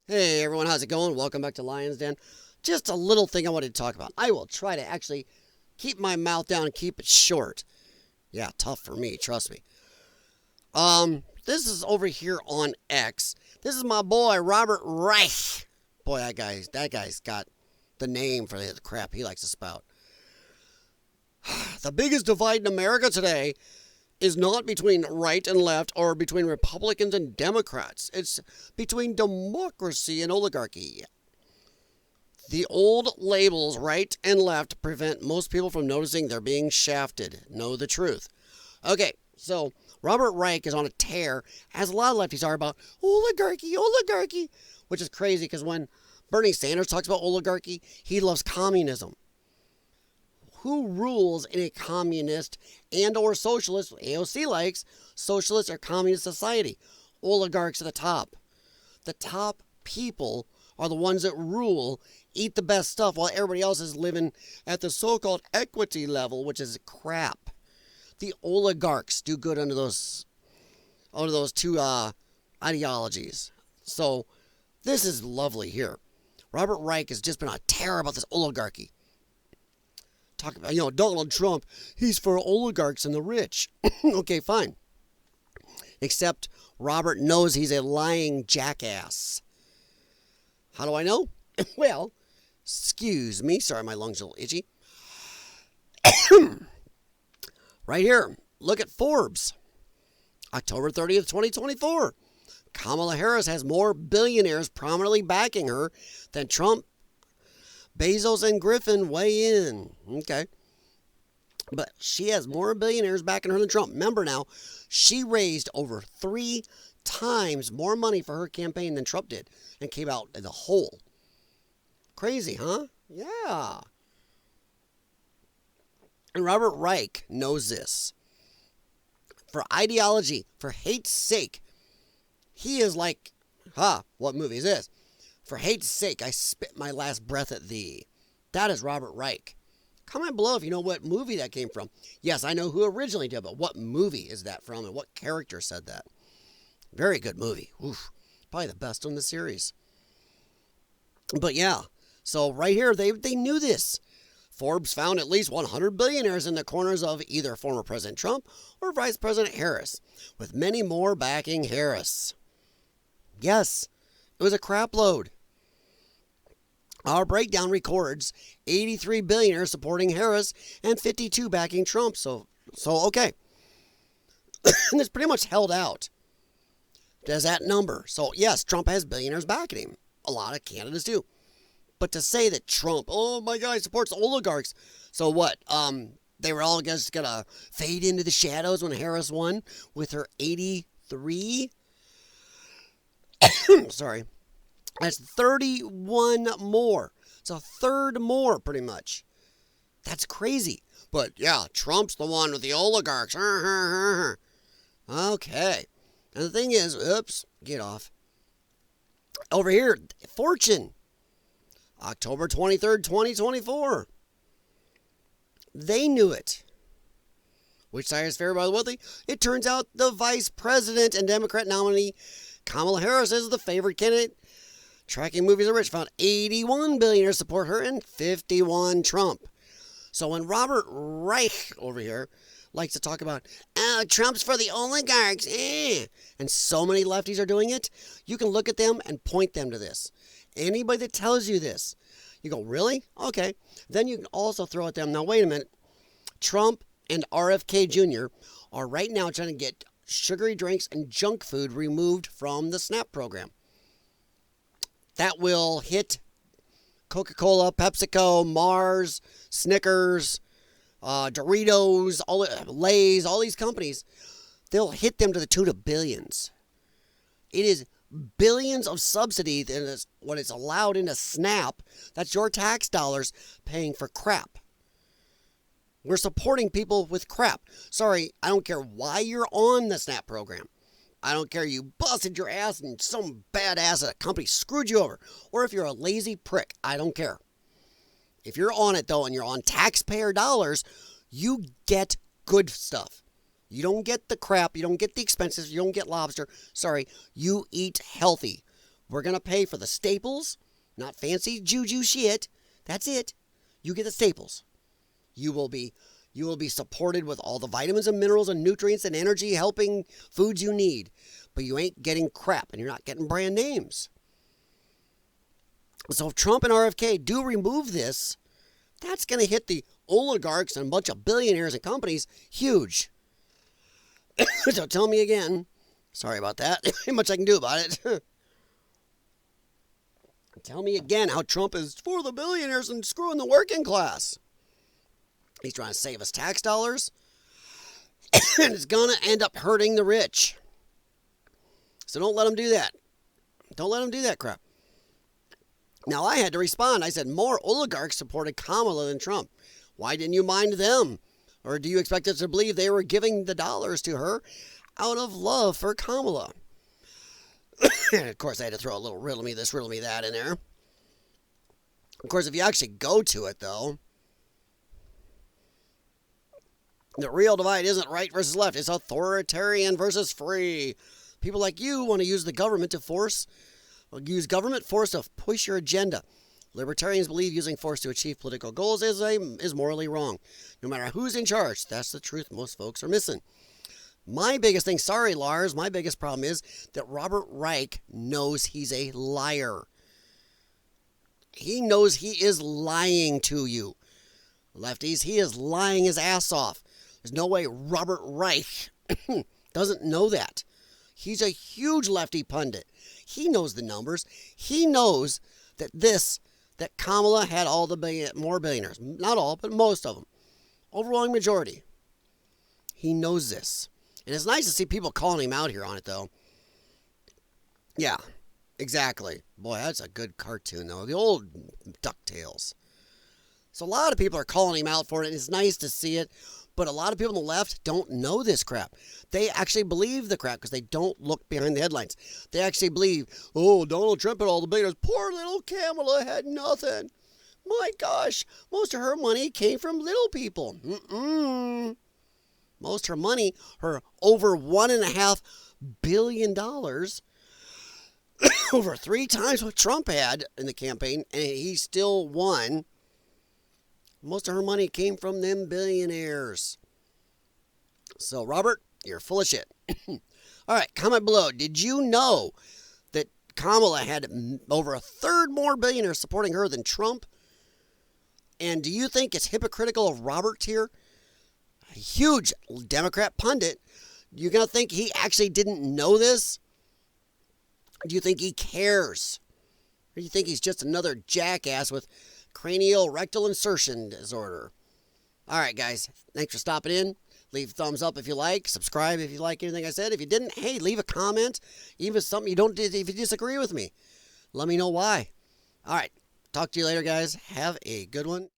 Hey everyone, how's it going? Welcome back to Lion's Den. Just a little thing I wanted to talk about. I will try to actually keep my mouth down and keep it short. Yeah, tough for me, trust me. This is over here on X. This is my boy Robert Reich. Boy, that guy's got the name for the crap he likes to spout. The biggest divide in America today is not between right and left or between Republicans and Democrats. It's between democracy and oligarchy. The old labels, right and left, prevent most people from noticing they're being shafted. Know the truth. Okay, so Robert Reich is on a tear, as a lot of lefties are, about oligarchy, which is crazy because when Bernie Sanders talks about oligarchy, he loves communism. Who rules in a communist and or socialist, AOC likes, socialist or communist society? Oligarchs at the top. The top people are the ones that rule, eat the best stuff, while everybody else is living at the so-called equity level, which is crap. The oligarchs do good under those two ideologies. So this is lovely here. Robert Reich has just been on a tear about this oligarchy. Talk about, Donald Trump, he's for oligarchs and the rich. Okay, fine. Except Robert knows he's a lying jackass. How do I know? Well, excuse me. Sorry, my lungs are a little itchy. Right here, look at Forbes. October 30th, 2024. Kamala Harris has more billionaires prominently backing her than Trump, Bezos, and Griffin weigh in. Okay. But she has more billionaires backing her than Trump. Remember now, she raised over 3 times more money for her campaign than Trump did and came out in the hole. Crazy, huh? Yeah. And Robert Reich knows this. For ideology, for hate's sake, he is like, what movie is this? For hate's sake, I spit my last breath at thee. That is Robert Reich. Comment below if you know what movie that came from. Yes, I know who originally did, but what movie is that from and what character said that? Very good movie. Oof. Probably the best in the series. But yeah, so right here, they knew this. Forbes found at least 100 billionaires in the corners of either former President Trump or Vice President Harris, with many more backing Harris. Yes, it was a crap load. Our breakdown records 83 billionaires supporting Harris and 52 backing Trump. So okay. And it's pretty much held out. Does that number? So yes, Trump has billionaires backing him. A lot of candidates do. But to say that Trump, oh my God, supports oligarchs. So what? They were all just gonna fade into the shadows when Harris won with her 83. Sorry. That's 31 more. It's a third more, pretty much. That's crazy. But yeah, Trump's the one with the oligarchs. Okay. And the thing is, get off. Over here, Fortune. October 23rd, 2024. They knew it. Which side is favored by the wealthy? It turns out the vice president and Democrat nominee Kamala Harris is the favored candidate. Tracking Movies Are Rich found 81 billionaires support her and 51 Trump. So when Robert Reich over here likes to talk about, Trump's for the oligarchs, and so many lefties are doing it, you can look at them and point them to this. Anybody that tells you this, you go, really? Okay. Then you can also throw at them, now wait a minute, Trump and RFK Jr. are right now trying to get sugary drinks and junk food removed from the SNAP program. That will hit Coca-Cola, PepsiCo, Mars, Snickers, Doritos, Lay's, all these companies. They'll hit them to the tune of billions. It is billions of subsidy that is what is allowed into SNAP. That's your tax dollars paying for crap. We're supporting people with crap. Sorry, I don't care why you're on the SNAP program. I don't care you busted your ass and some badass at a company screwed you over. Or if you're a lazy prick, I don't care. If you're on it though and you're on taxpayer dollars, you get good stuff. You don't get the crap, you don't get the expenses, you don't get lobster. Sorry, you eat healthy. We're going to pay for the staples, not fancy juju shit. That's it. You get the staples. You will be supported with all the vitamins and minerals and nutrients and energy helping foods you need. But you ain't getting crap and you're not getting brand names. So if Trump and RFK do remove this, that's going to hit the oligarchs and a bunch of billionaires and companies huge. So tell me again. Sorry about that. Not much I can do about it. Tell me again how Trump is for the billionaires and screwing the working class. He's trying to save us tax dollars. And it's going to end up hurting the rich. So don't let him do that. Don't let him do that crap. Now, I had to respond. I said, more oligarchs supported Kamala than Trump. Why didn't you mind them? Or do you expect us to believe they were giving the dollars to her out of love for Kamala? And, of course, I had to throw a little riddle me this, riddle me that in there. Of course, if you actually go to it, though, the real divide isn't right versus left. It's authoritarian versus free. People like you want to use the government use government force to push your agenda. Libertarians believe using force to achieve political goals is morally wrong. No matter who's in charge, that's the truth most folks are missing. My biggest thing, sorry Lars, my biggest problem is that Robert Reich knows he's a liar. He knows he is lying to you. Lefties, he is lying his ass off. There's no way Robert Reich doesn't know that. He's a huge lefty pundit. He knows the numbers. He knows that Kamala had all the more billionaires. Not all, but most of them. Overwhelming majority. He knows this. And it's nice to see people calling him out here on it, though. Yeah, exactly. Boy, that's a good cartoon, though. The old DuckTales. So a lot of people are calling him out for it, and it's nice to see it. But a lot of people on the left don't know this crap. They actually believe the crap because they don't look behind the headlines. They actually believe, oh, Donald Trump had all the billionaires. Poor little Kamala had nothing. My gosh, most of her money came from little people. Most of her money, her over $1.5 billion, over 3 times what Trump had in the campaign, and he still won. Most of her money came from them billionaires. So, Robert, you're full of shit. All right, comment below. Did you know that Kamala had over 1/3 more billionaires supporting her than Trump? And do you think it's hypocritical of Robert here? A huge Democrat pundit. You're going to think he actually didn't know this? Do you think he cares? Or do you think he's just another jackass with cranial rectal insertion disorder? All right, guys. Thanks for stopping in. Leave a thumbs up if you like. Subscribe if you like anything I said. If you didn't, hey, leave a comment. Even if something if you disagree with me. Let me know why. All right. Talk to you later, guys. Have a good one.